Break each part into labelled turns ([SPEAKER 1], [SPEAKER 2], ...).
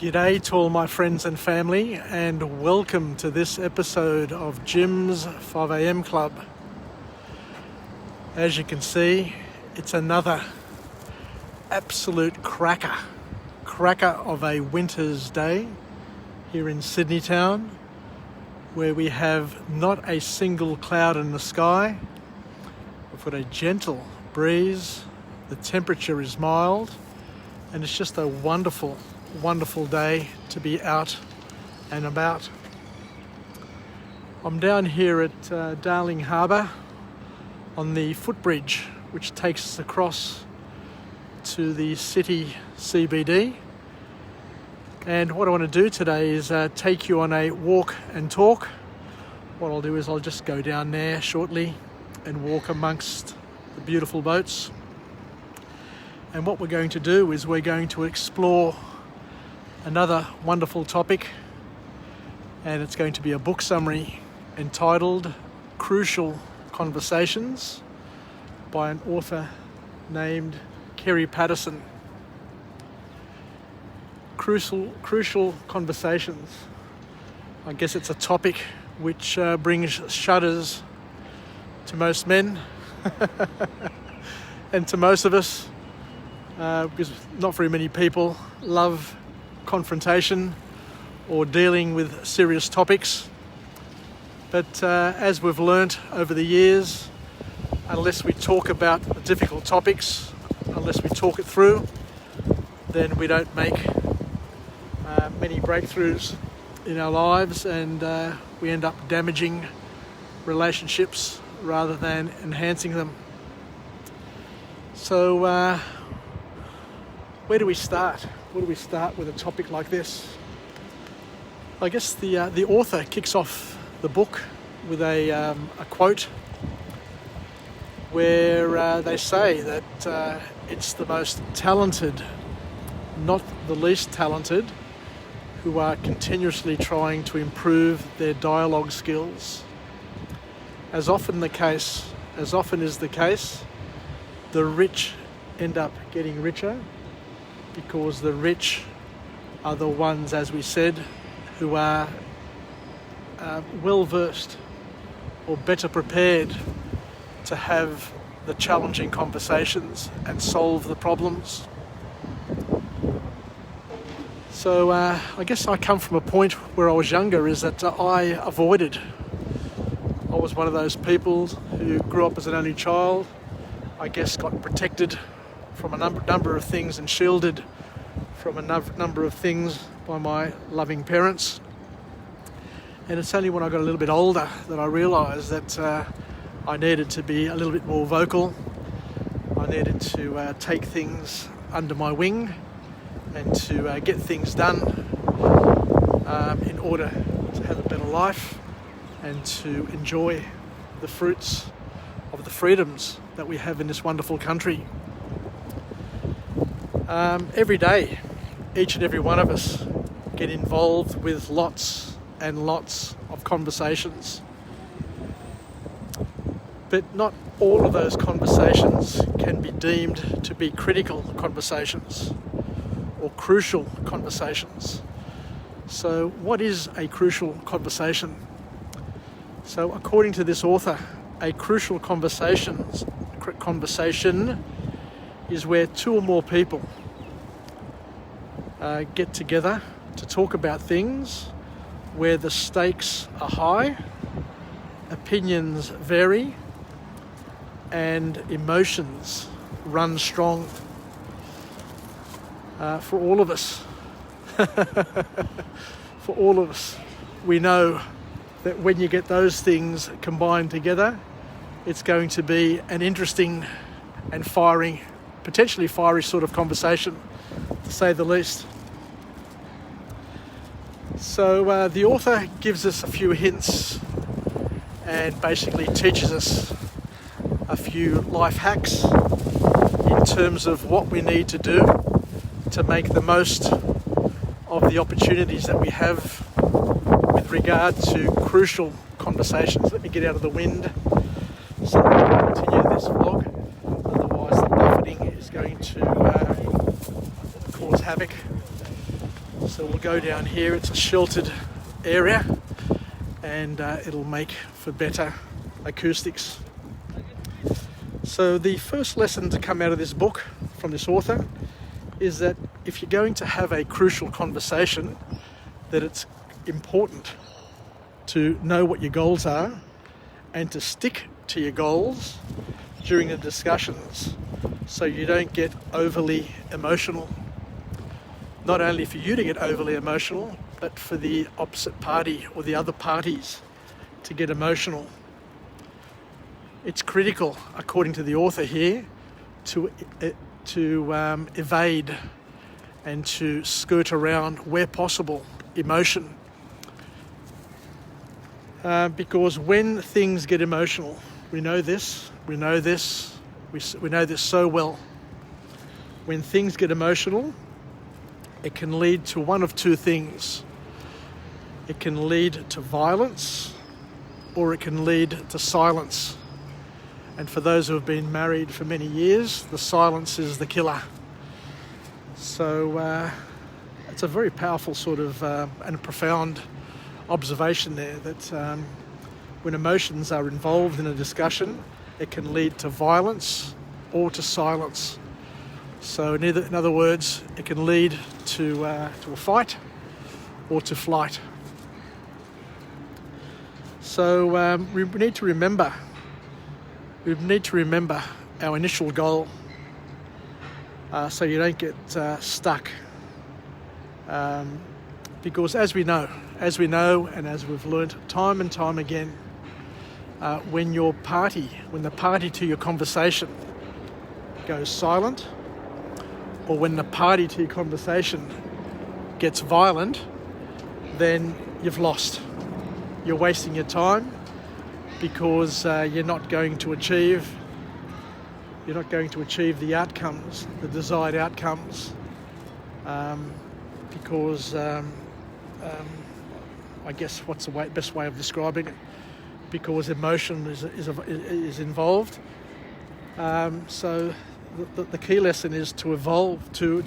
[SPEAKER 1] G'day to all my friends and family, and welcome to this episode of Jim's 5am Club. As you can see, it's another absolute cracker of a winter's day here in Sydney town, where we have not a single cloud in the sky. We've got a gentle breeze, the temperature is mild, and it's just a wonderful day to be out and about. I'm down here at Darling Harbour on the footbridge which takes us across to the city CBD, and what I want to do today is take you on a walk and talk. What I'll do is I'll just go down there shortly and walk amongst the beautiful boats, and what we're going to do is we're going to explore another wonderful topic, and it's going to be a book summary entitled Crucial Conversations by an author named Kerry Patterson. Crucial conversations. I guess it's a topic which brings shudders to most men and to most of us, because not very many people love confrontation or dealing with serious topics. But as we've learnt over the years, unless we talk about the difficult topics, unless we talk it through, then we don't make many breakthroughs in our lives, and we end up damaging relationships rather than enhancing them. So where do we start? Where do we start with a topic like this? I guess the author kicks off the book with a quote where they say that it's the most talented, not the least talented, who are continuously trying to improve their dialogue skills. As often is the case, the rich end up getting richer, because the rich are the ones, as we said, who are well versed or better prepared to have the challenging conversations and solve the problems. So I guess I come from a point where I was younger, is that I was one of those people who grew up as an only child. I guess got protected from a number of things and shielded from a number of things by my loving parents. And it's only when I got a little bit older that I realised that I needed to be a little bit more vocal. I needed to take things under my wing and to get things done in order to have a better life and to enjoy the fruits of the freedoms that we have in this wonderful country. Every day, each and every one of us get involved with lots and lots of conversations. But not all of those conversations can be deemed to be critical conversations or crucial conversations. So what is a crucial conversation? So according to this author, a crucial conversation is where two or more people get together to talk about things where the stakes are high, opinions vary, and emotions run strong. For all of us, we know that when you get those things combined together, it's going to be an interesting and potentially fiery sort of conversation, to say the least. So the author gives us a few hints and basically teaches us a few life hacks in terms of what we need to do to make the most of the opportunities that we have with regard to crucial conversations. Let me get out of the wind so that we can continue this vlog. Otherwise the buffeting is going to cause havoc. So we'll go down here. It's a sheltered area, and it'll make for better acoustics. So the first lesson to come out of this book from this author is that if you're going to have a crucial conversation, that it's important to know what your goals are and to stick to your goals during the discussions so you don't get overly emotional. Not only for you to get overly emotional, but for the opposite party or the other parties to get emotional. It's critical, according to the author here, to evade and to skirt around, where possible, emotion. Because when things get emotional, we know this so well. When things get emotional, it can lead to one of two things. It can lead to violence, or it can lead to silence. And for those who have been married for many years, the silence is the killer. So it's a very powerful sort of and profound observation there, that when emotions are involved in a discussion, it can lead to violence or to silence. So in other words, it can lead to a fight or to flight. So we need to remember our initial goal, so you don't get stuck. Because as we know, and as we've learnt time and time again, when the party to your conversation goes silent, or when the party to your conversation gets violent, then you've lost. You're wasting your time, because you're not going to achieve the outcomes, the desired outcomes, because I guess what's the best way of describing it? Because emotion is involved. So the key lesson is to evolve to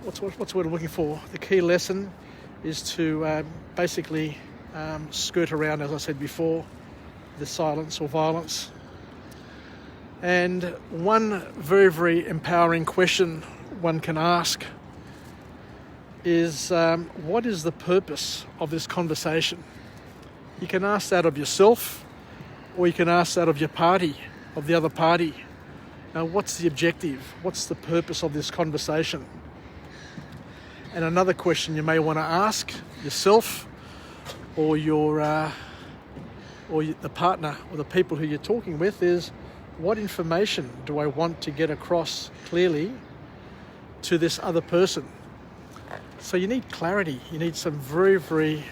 [SPEAKER 1] what's the word I'm looking for? The key lesson is to basically skirt around, as I said before, the silence or violence. And one very, very empowering question one can ask is, what is the purpose of this conversation? You can ask that of yourself, or you can ask that of your party, of the other party. Now, what's the objective? What's the purpose of this conversation? And another question you may want to ask yourself, or the partner or the people who you're talking with, is, what information do I want to get across clearly to this other person? So you need clarity. You need some very, very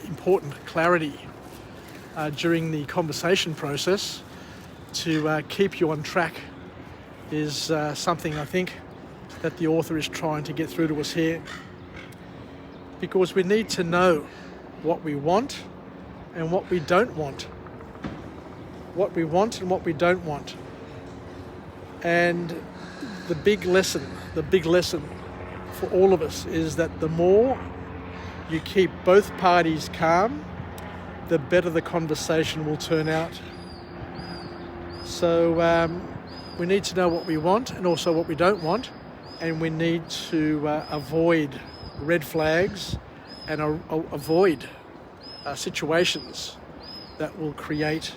[SPEAKER 1] important clarity during the conversation process to keep you on track, is something I think that the author is trying to get through to us here. Because we need to know what we want and what we don't want. What we want and what we don't want. And the big lesson for all of us is that the more you keep both parties calm, the better the conversation will turn out. So we need to know what we want and also what we don't want, and we need to avoid red flags and avoid situations that will create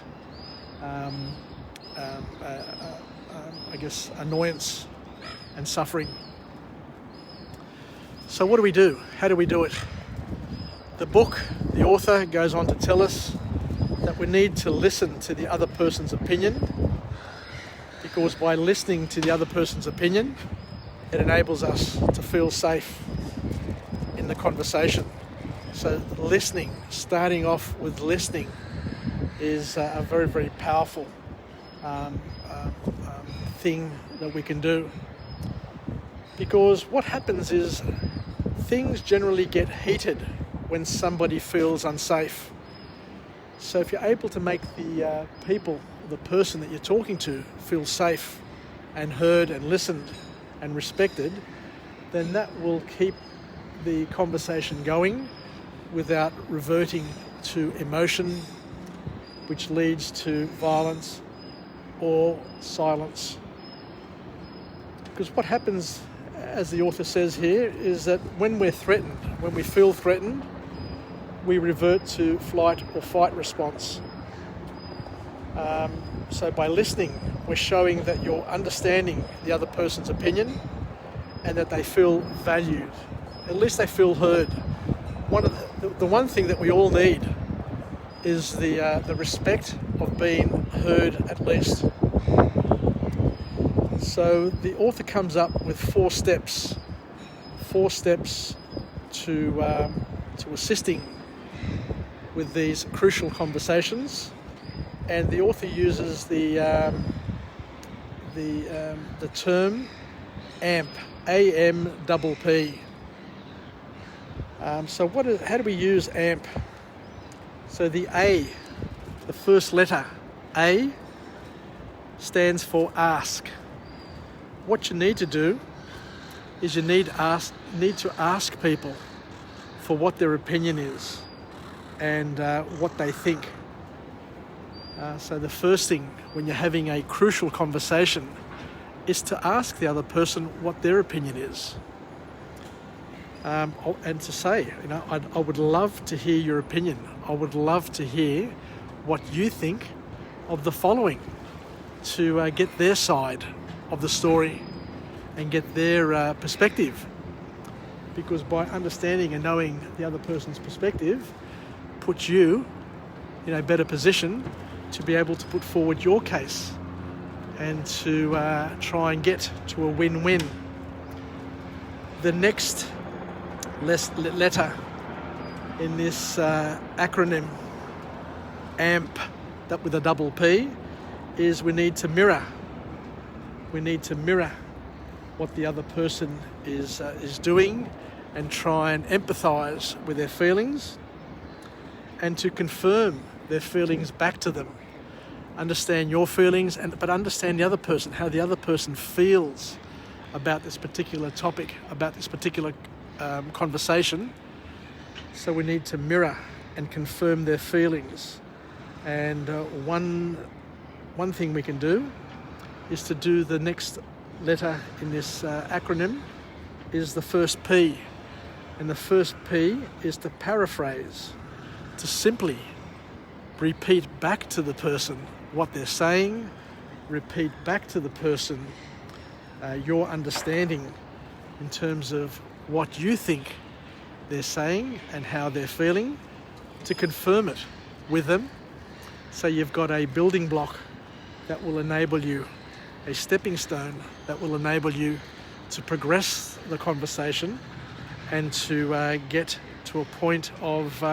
[SPEAKER 1] annoyance and suffering. So what do we do? How do we do it? The book, the author goes on to tell us that we need to listen to the other person's opinion, because by listening to the other person's opinion, it enables us to feel safe in the conversation. So listening, starting off with listening, is a very, very powerful thing that we can do. Because what happens is things generally get heated when somebody feels unsafe. So if you're able to make the the person that you're talking to, feel safe and heard and listened and respected, then that will keep the conversation going without reverting to emotion, which leads to violence or silence. Because what happens, as the author says here, is that when we're threatened, when we feel threatened, we revert to flight or fight response. So by listening, we're showing that you're understanding the other person's opinion and that they feel valued. At least they feel heard. The one thing that we all need is the respect of being heard at least. So the author comes up with 4 steps to assisting with these crucial conversations, and the author uses the term AMP, A-M-P-P. So how do we use AMP? So the A, the first letter, A, stands for ask. What you need to do is you need to ask people for what their opinion is and what they think. So the first thing when you're having a crucial conversation is to ask the other person what their opinion is. And to say, I would love to hear your opinion. I would love to hear what you think of the following, to get their side of the story and get their perspective. Because by understanding and knowing the other person's perspective puts you in a better position to be able to put forward your case and to try and get to a win-win. The next letter in this acronym AMP, that with a double P, is we need to mirror. We need to mirror what the other person is doing and try and empathise with their feelings and to confirm their feelings back to them. Understand your feelings, but understand the other person, how the other person feels about this particular topic, about this particular conversation. So we need to mirror and confirm their feelings. And one thing we can do is to do the next letter in this acronym is the first P. And the first P is to paraphrase, to simply repeat back to the person what they're saying, repeat back to the person your understanding in terms of what you think they're saying and how they're feeling, to confirm it with them. So you've got a building block that will enable you, a stepping stone that will enable you to progress the conversation and to get to a point of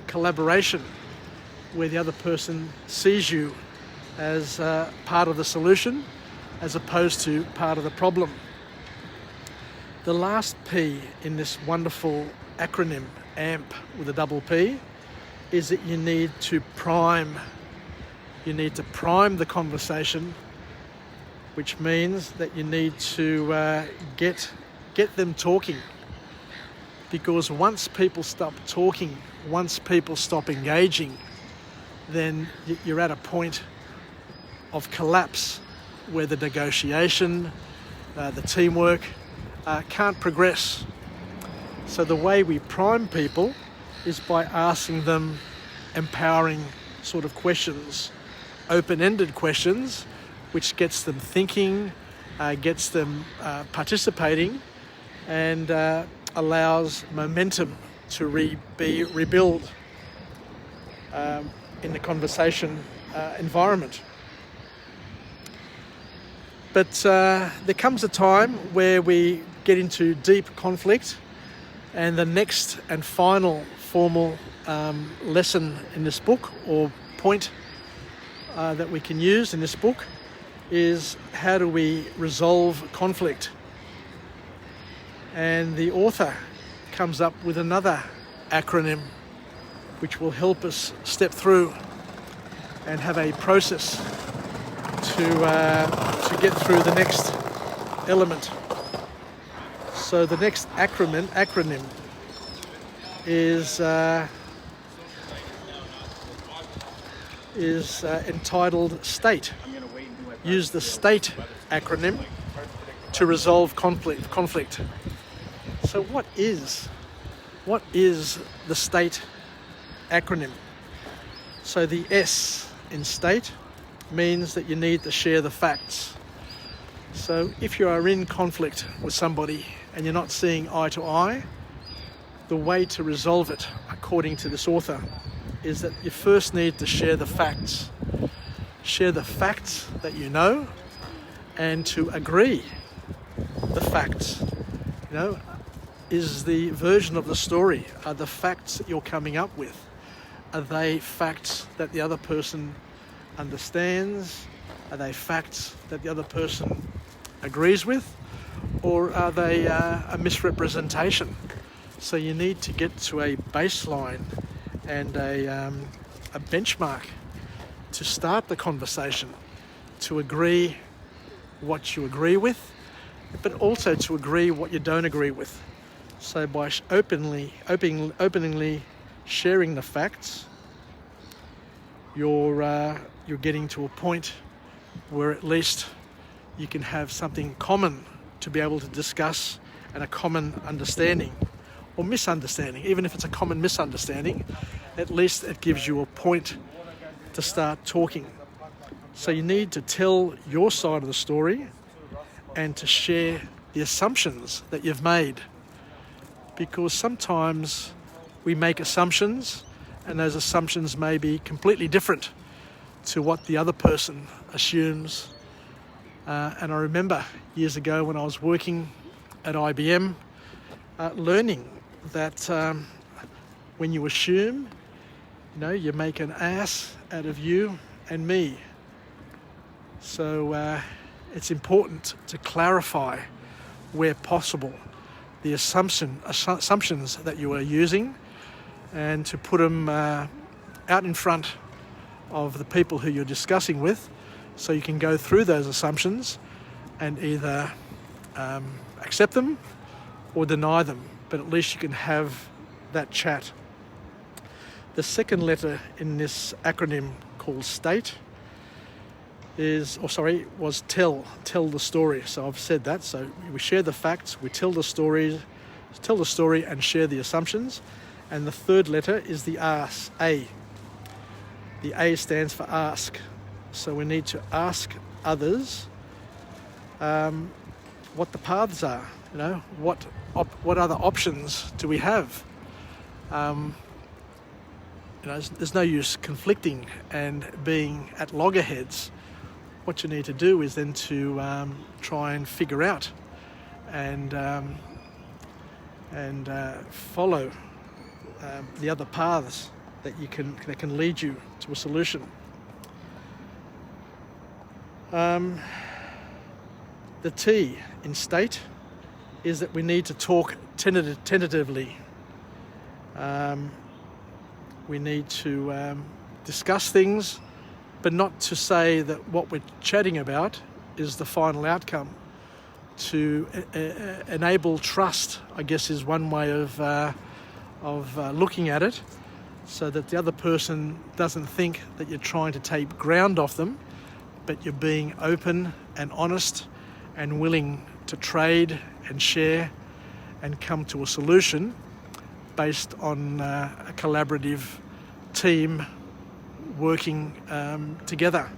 [SPEAKER 1] collaboration where the other person sees you as part of the solution as opposed to part of the problem. The last P in this wonderful acronym, AMP with a double P, is that you need to prime. You need to prime the conversation, which means that you need to get them talking. Because once people stop talking, once people stop engaging, then you're at a point of collapse where the negotiation, the teamwork can't progress. So the way we prime people is by asking them empowering sort of questions, open-ended questions, which gets them thinking, gets them participating, and allows momentum to be rebuild in the conversation environment. But there comes a time where we get into deep conflict, and the next and final formal lesson in this book, or point that we can use in this book, is how do we resolve conflict? And the author comes up with another acronym which will help us step through and have a process to get through the next element. So the next acronym is entitled STATE. Use the STATE acronym to resolve conflict. So what is the STATE acronym? So the S in STATE means that you need to share the facts. So if you are in conflict with somebody and you're not seeing eye to eye, the way to resolve it, according to this author, is that you first need to share the facts. Share the facts that you know, and to agree the facts. Is the version of the story, are the facts that you're coming up with, are they facts that the other person understands? Are they facts that the other person agrees with? Or are they a misrepresentation? So you need to get to a baseline and a benchmark to start the conversation, to agree what you agree with, but also to agree what you don't agree with. So by openly sharing the facts, you're getting to a point where at least you can have something common to be able to discuss, and a common understanding or misunderstanding. Even if it's a common misunderstanding, at least it gives you a point to start talking. So you need to tell your side of the story and to share the assumptions that you've made, because sometimes we make assumptions and those assumptions may be completely different to what the other person assumes. And I remember years ago when I was working at IBM, learning that when you assume, you make an ass out of you and me. So it's important to clarify, where possible, the assumptions that you are using, and to put them out in front of the people who you're discussing with, so you can go through those assumptions and either accept them or deny them, but at least you can have that chat. The second letter in this acronym, called STATE, was tell the story. So I've said that. So we share the facts, we tell the story and share the assumptions. And the third letter is the A. The A stands for ask. So we need to ask others what the paths are. What other options do we have? There's no use conflicting and being at loggerheads. What you need to do is then to try and figure out and follow the other paths that can lead you to a solution. The T in STATE is that we need to talk tentatively. We need to discuss things, but not to say that what we're chatting about is the final outcome. To enable trust, I guess, is one way of looking at it, so that the other person doesn't think that you're trying to take ground off them, but you're being open and honest and willing to trade and share and come to a solution based on a collaborative team working together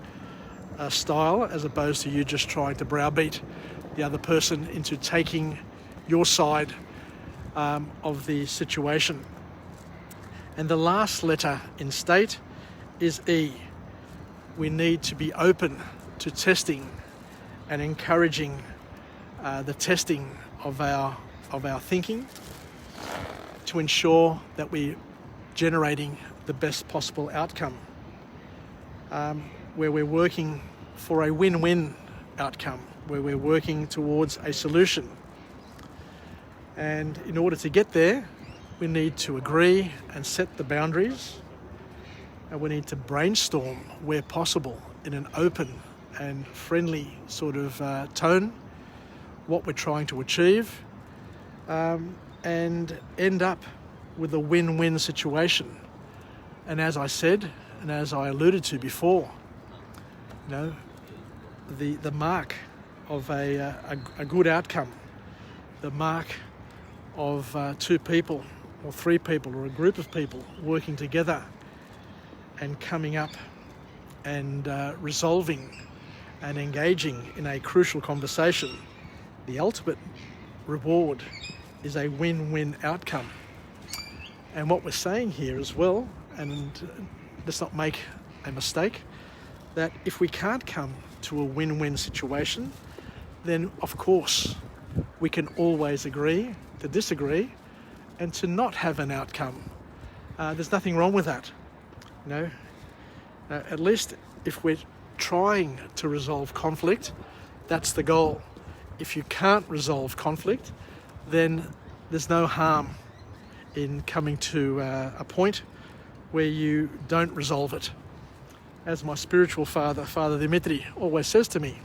[SPEAKER 1] style, as opposed to you just trying to browbeat the other person into taking your side of the situation. And the last letter in STATE is E. We need to be open to testing and encouraging the testing of our thinking, to ensure that we're generating the best possible outcome, where we're working for a win-win outcome, where we're working towards a solution. And in order to get there, we need to agree and set the boundaries, and we need to brainstorm where possible in an open and friendly sort of tone what we're trying to achieve, and end up with a win-win situation. And as I said, and as I alluded to before, you know, the mark of a good outcome, the mark of two people or three people or a group of people working together and coming up and resolving and engaging in a crucial conversation, the ultimate reward is a win-win outcome. And what we're saying here as well, and let's not make a mistake, that if we can't come to a win-win situation, then of course we can always agree to disagree and to not have an outcome. There's nothing wrong with that. You know, at least if we're trying to resolve conflict, that's the goal. If you can't resolve conflict, then there's no harm in coming to a point where you don't resolve it. As my spiritual father, Father Dimitri, always says to me,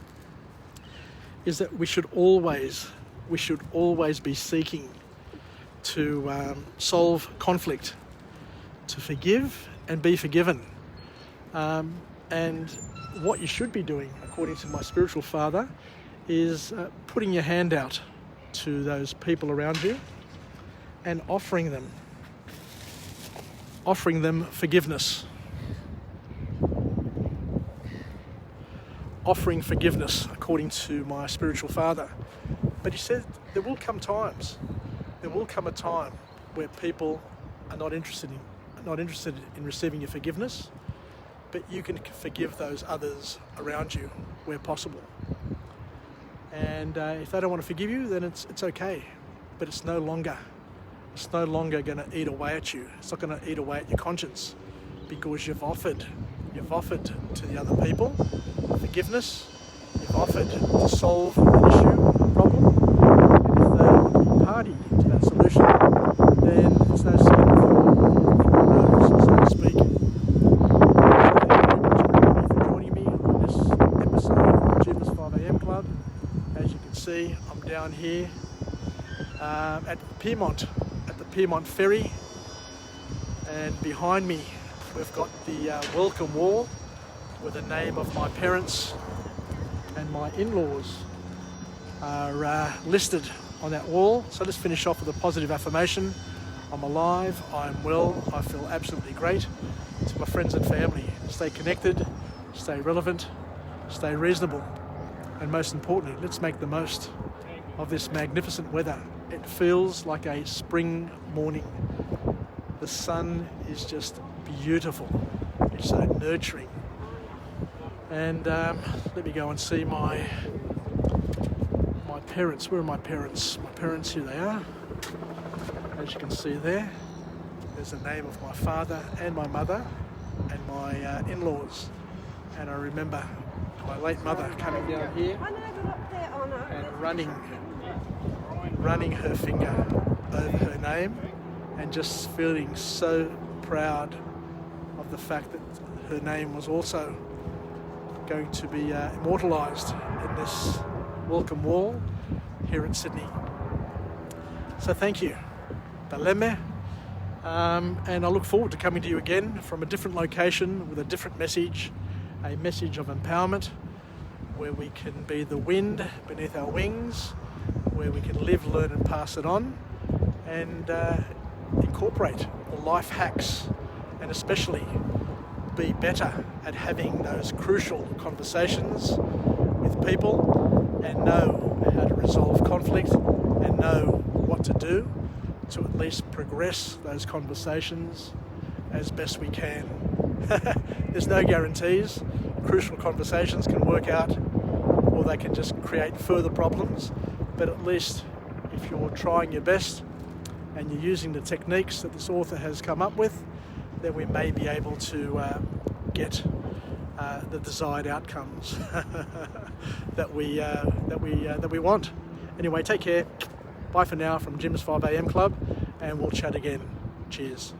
[SPEAKER 1] is that we should always be seeking to solve conflict, to forgive and be forgiven. And what you should be doing, according to my spiritual father, is putting your hand out to those people around you and offering them forgiveness. Offering forgiveness, according to my spiritual father. But he said there will come a time where people are not interested in receiving your forgiveness, but you can forgive those others around you where possible. And if they don't want to forgive you, then it's okay. But it's no longer going to eat away at you. It's not going to eat away at your conscience, because you've offered to the other people forgiveness. You've offered to solve an issue, a problem. And if they want to be party to that solution, then it's no skin for nose, so to speak. Joining me on this episode of Jim's 5am Club. As you can see, I'm down here at the Piedmont Ferry, and behind me we've got the welcome wall with the name of my parents and my in-laws are listed on that wall. So let's finish off with a positive affirmation. I'm alive, I'm well, I feel absolutely great. To my friends and family, stay connected, stay relevant, stay reasonable, and most importantly, let's make the most of this magnificent weather. It feels like a spring morning. The sun is just beautiful. It's so nurturing. And let me go and see my parents. Where are my parents? My parents, here they are. As you can see there, there's the name of my father and my mother and my in-laws. And I remember my late mother coming down here and running her finger over her name and just feeling so proud of the fact that her name was also going to be immortalised in this welcome wall here in Sydney. So thank you. Baleme. And I look forward to coming to you again from a different location with a different message, a message of empowerment, where we can be the wind beneath our wings, where we can live, learn and pass it on, and incorporate the life hacks, and especially be better at having those crucial conversations with people and know how to resolve conflict and know what to do to at least progress those conversations as best we can. There's no guarantees. Crucial conversations can work out, or they can just create further problems, but at least if you're trying your best and you're using the techniques that this author has come up with, then we may be able to get the desired outcomes that we want. Anyway, take care. Bye for now from Jim's 5am Club, and we'll chat again. Cheers.